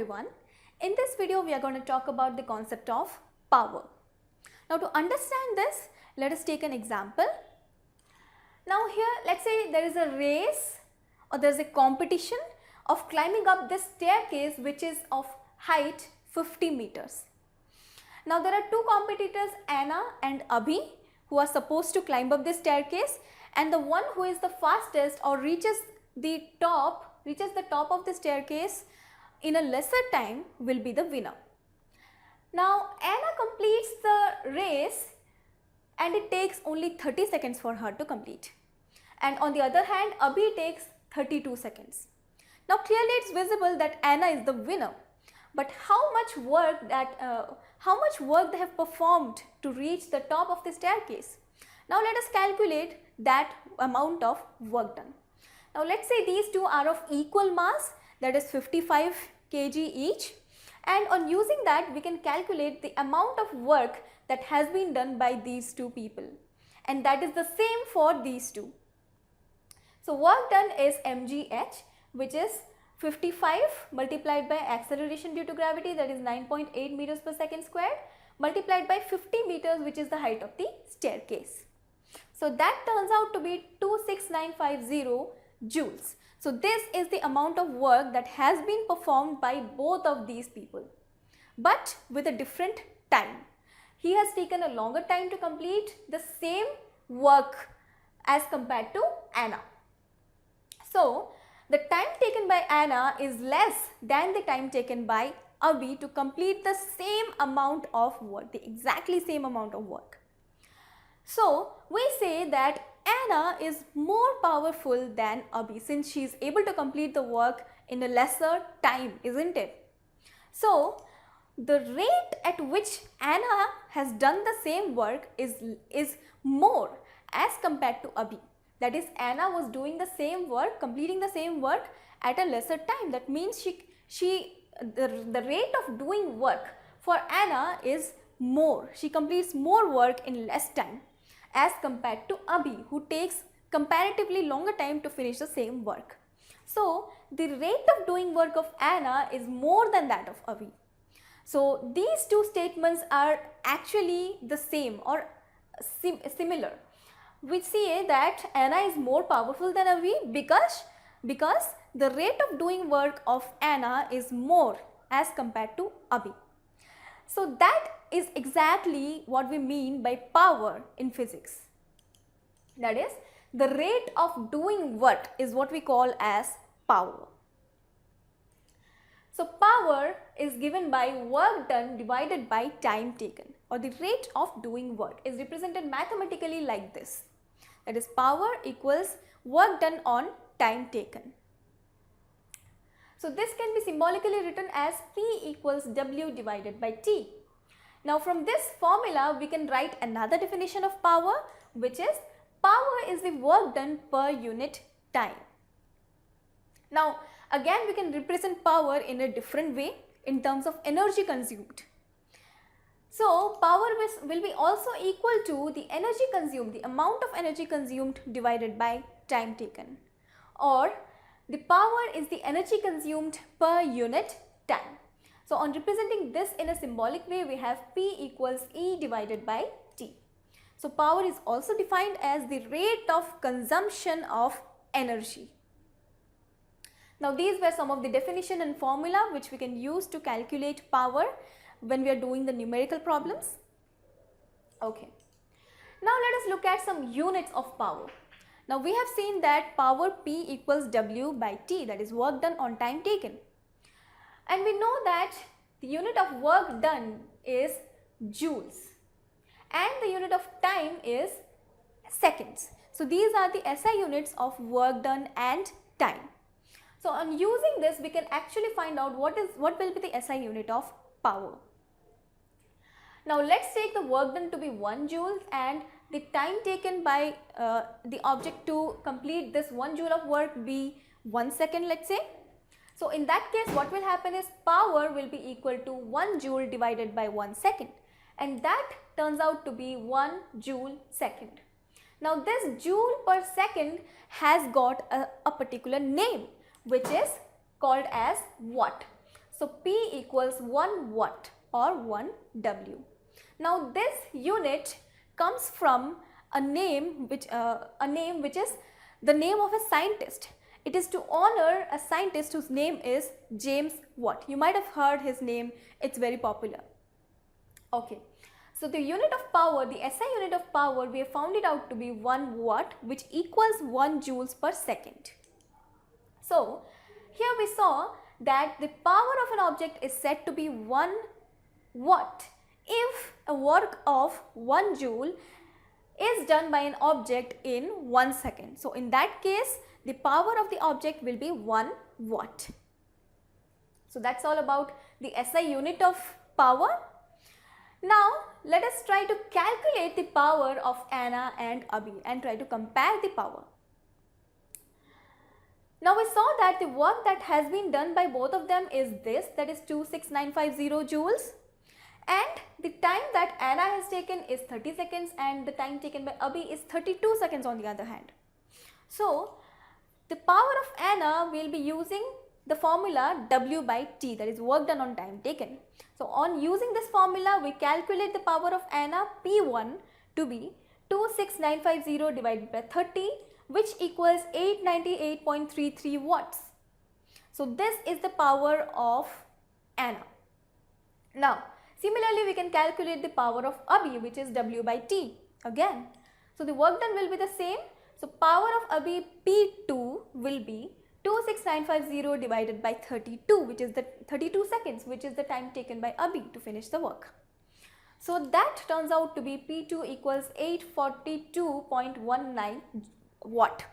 everyone. In this video we are going to talk about the concept of power. Now to understand this, let us take an example. Now here let's say there is a race or there is a competition of climbing up this staircase which is of height 50 meters. Now there are two competitors, Anna and Abhi, who are supposed to climb up this staircase, and the one who is the fastest or reaches the top of the staircase in a lesser time will be the winner. Now Anna completes the race and it takes only 30 seconds for her to complete, and on the other hand Abhi takes 32 seconds. Now clearly it's visible that Anna is the winner, but how much work they have performed to reach the top of the staircase? Now let us calculate that amount of work done. Now let's say these two are of equal mass, that is 55 kg each, and on using that we can calculate the amount of work that has been done by these two people, and that is the same for these two. So work done is mgh, which is 55 multiplied by acceleration due to gravity, that is 9.8 meters per second squared, multiplied by 50 meters, which is the height of the staircase. So that turns out to be 26950 joules. So this is the amount of work that has been performed by both of these people, but with a different time. He has taken a longer time to complete the same work as compared to Anna. So the time taken by Anna is less than the time taken by Abhi to complete the same amount of work, the exactly same amount of work. So we say that Anna is more powerful than Abhi since she is able to complete the work in a lesser time, isn't it? So the rate at which Anna has done the same work is more as compared to Abhi. That is, Anna was doing the same work, completing the same work at a lesser time. That means the rate of doing work for Anna is more. She completes more work in less time as compared to Abhi, who takes comparatively longer time to finish the same work. So the rate of doing work of Anna is more than that of Abhi. So these two statements are actually the same or similar. We say that Anna is more powerful than Abhi because the rate of doing work of Anna is more as compared to Abhi. So that is exactly what we mean by power in physics. That is, the rate of doing work is what we call as power. So power is given by work done divided by time taken, or the rate of doing work is represented mathematically like this. That is, power equals work done on time taken. So this can be symbolically written as P equals W divided by T. Now from this formula we can write another definition of power, which is power is the work done per unit time. Now again we can represent power in a different way in terms of energy consumed. So power will be also equal to the energy consumed, the amount of energy consumed divided by time taken, or the power is the energy consumed per unit time. So on representing this in a symbolic way, we have P equals E divided by T. So power is also defined as the rate of consumption of energy. Now these were some of the definition and formula which we can use to calculate power when we are doing the numerical problems. Okay. Now let us look at some units of power. Now we have seen that power P equals W by T, that is work done on time taken. And we know that the unit of work done is joules and the unit of time is seconds. So these are the SI units of work done and time. So on using this we can actually find out what will be the SI unit of power. Now let's take the work done to be 1 joule and the time taken by the object to complete this 1 joule of work be 1 second, let's say. So in that case what will happen is power will be equal to 1 joule divided by 1 second, and that turns out to be 1 joule second. Now this joule per second has got a particular name which is called as watt. So P equals 1 watt or 1 W. Now this unit comes from a name which is the name of a scientist. It is to honor a scientist whose name is James Watt. You might have heard his name, it's very popular. Okay, so the unit of power, the SI unit of power, we have found it out to be 1 watt, which equals 1 joules per second. So here we saw that the power of an object is said to be 1 watt if a work of 1 joule is done by an object in 1 second. So in that case, the power of the object will be 1 watt. So that's all about the SI unit of power. Now let us try to calculate the power of Anna and Abhi and try to compare the power. Now we saw that the work that has been done by both of them is this, that is 26950 joules, and the time that Anna has taken is 30 seconds and the time taken by Abhi is 32 seconds on the other hand. So the power of Anna will be using the formula W by T, that is work done on time taken. So on using this formula, we calculate the power of Anna P1 to be 26950 divided by 30, which equals 898.33 watts. So this is the power of Anna. Now similarly, we can calculate the power of Abhi, which is W by T again. So the work done will be the same. So power of Abhi P2 will be 26950 divided by 32, which is the 32 seconds, which is the time taken by Abhi to finish the work. So that turns out to be P2 equals 842.19 watt.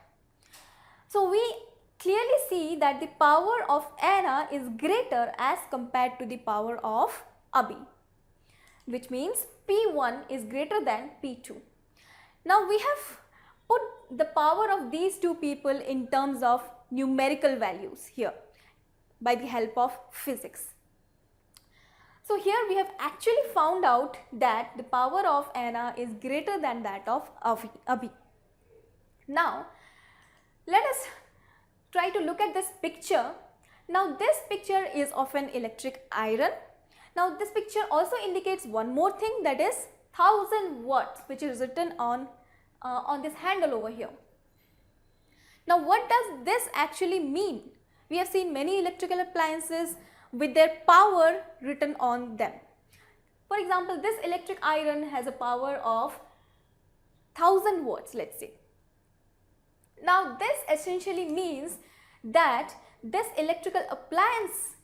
So we clearly see that the power of Anna is greater as compared to the power of Abhi, which means P1 is greater than P2. Now we have put the power of these two people in terms of numerical values here by the help of physics. So here we have actually found out that the power of Anna is greater than that of Abhi. Now let us try to look at this picture. Now this picture is of an electric iron. Now this picture also indicates one more thing, that is 1000 watts, which is written on this handle over here. Now what does this actually mean? We have seen many electrical appliances with their power written on them. For example, this electric iron has a power of 1000 watts, let's say. Now this essentially means that this electrical appliance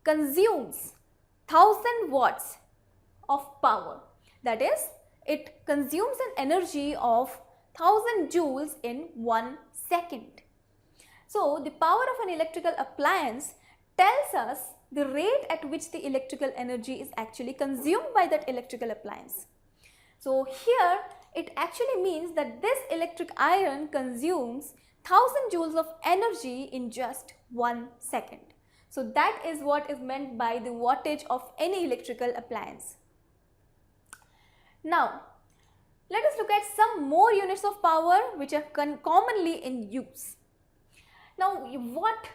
consumes 1000 watts of power. That is, it consumes an energy of 1000 joules in 1 second. So the power of an electrical appliance tells us the rate at which the electrical energy is actually consumed by that electrical appliance. So here it actually means that this electric iron consumes 1000 joules of energy in just 1 second. So that is what is meant by the wattage of any electrical appliance. Now let us look at some more units of power which are commonly in use. Now watt,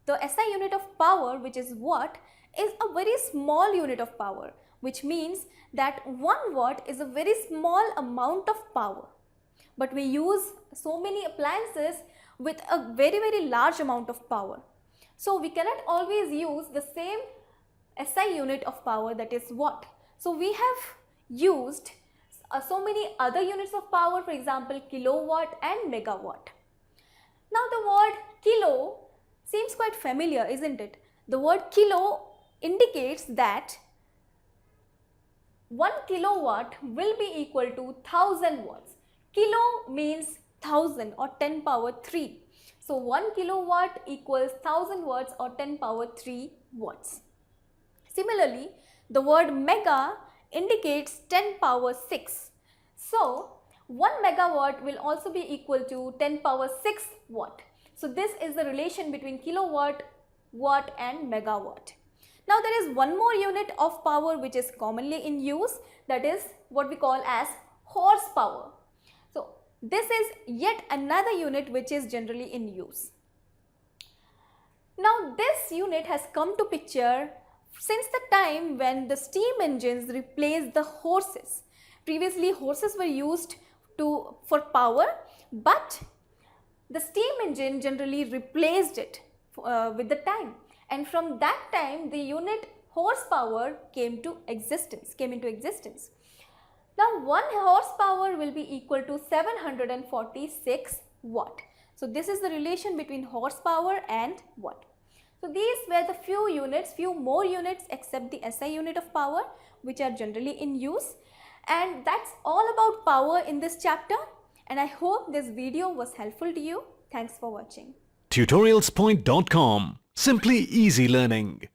the SI unit of power, which is watt, is a very small unit of power, which means that 1 watt is a very small amount of power. But we use so many appliances with a very large amount of power. So we cannot always use the same SI unit of power, that is watt. So we have used so many other units of power, for example kilowatt and megawatt. Now the word kilo seems quite familiar, isn't it? The word kilo indicates that 1 kilowatt will be equal to 1000 watts. Kilo means 1000 or 10 power 3. So 1 kilowatt equals 1000 watts or 10 power 3 watts. Similarly, the word mega indicates 10 power 6. So 1 megawatt will also be equal to 10 power 6 watt. So this is the relation between kilowatt, watt and megawatt. Now there is one more unit of power which is commonly in use, that is what we call as horsepower. So this is yet another unit which is generally in use. Now this unit has come to picture since the time when the steam engines replaced the horses. Previously horses were used for power, but the steam engine generally replaced it with the time, and from that time the unit horsepower came into existence. Now 1 horsepower will be equal to 746 watt. So this is the relation between horsepower and watt. So these were the few more units except the SI unit of power, which are generally in use. And that's all about power in this chapter, and I hope this video was helpful to you. Thanks for watching. TutorialsPoint.com. Simply easy learning.